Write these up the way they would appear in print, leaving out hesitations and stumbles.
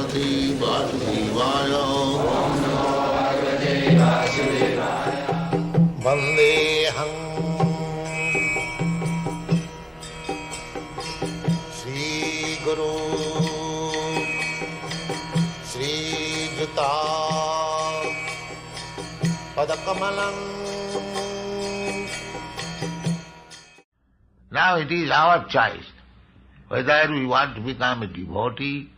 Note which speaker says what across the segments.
Speaker 1: Bhagavate Vasudevaya. Vandeham Shri Guru Shri Juta Padakamalam. Now it is our choice whether we want to become a devotee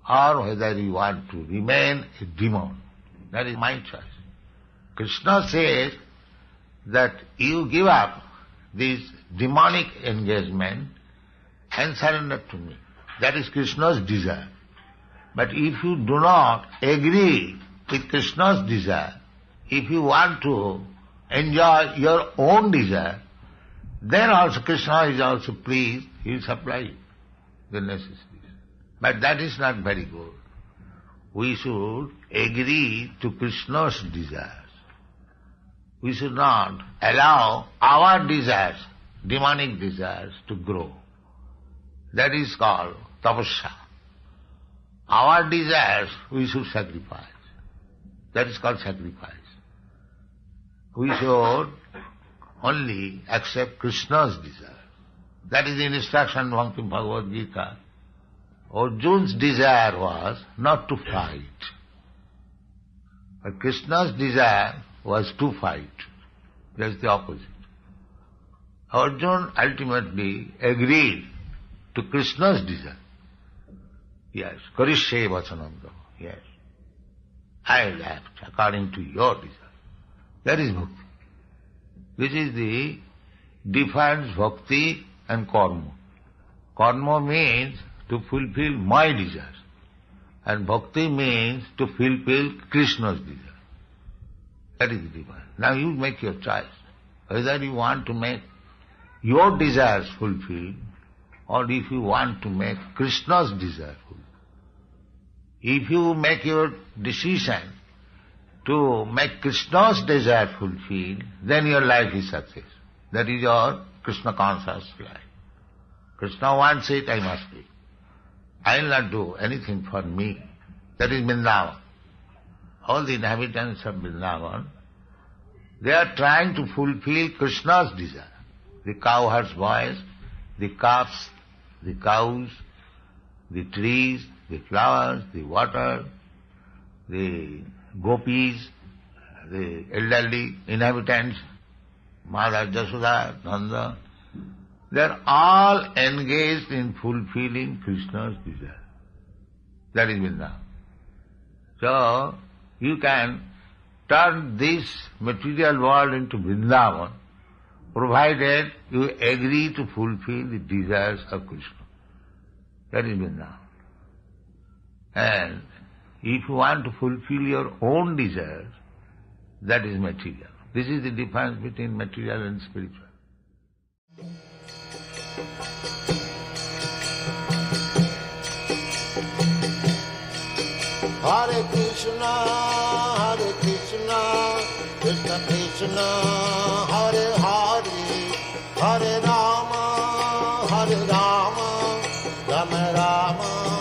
Speaker 1: or whether we want to remain a demon. That is my choice. Krishna says that you give up this demonic engagement and surrender to me. That is Krishna's desire. But if you do not agree with Krishna's desire, if you want to enjoy your own desire, then also Krishna is also pleased, he will supply you the necessities. But that is not very good. We should agree to Krishna's desires. We should not allow our desires, demonic desires, to grow. That is called tapasya. Our desires we should sacrifice. That is called sacrifice. We should only accept Krishna's desire. That is the instruction of Bhagavad Gita. Arjuna's desire was not to fight. But Krishna's desire was to fight. That's the opposite. Arjuna ultimately agreed to Krishna's desire. Yes, Karishye Vachanam. Yes, I will act according to your desire. That is bhakti. This is the difference bhakti and karma. Karma means to fulfill my desires, and bhakti means to fulfill Krishna's desire. That is the difference. Now you make your choice, whether you want to make your desires fulfilled or if you want to make Krishna's desire fulfilled. If you make your decision to make Krishna's desire fulfilled, then your life is success. That is your Krishna conscious life. Krishna wants it, I must be. I will not do anything for me. That is Vrindavan. All the inhabitants of Vrindavan, they are trying to fulfill Krishna's desire. The cowherd's boys, the calves, the cows, the trees, the flowers, the water, the gopis, the elderly inhabitants, Mother Jasoda, Nanda, they are all engaged in fulfilling Krishna's desire. That is Vrindavan. So, you can turn this material world into Vrindavan, provided you agree to fulfill the desires of Krishna. That is Vrindavan. And if you want to fulfill your own desires, that is material. This is the difference between material and spiritual. Hare Krishna, Krishna Krishna, Hare Hare, Hare Rama, Rama Rama.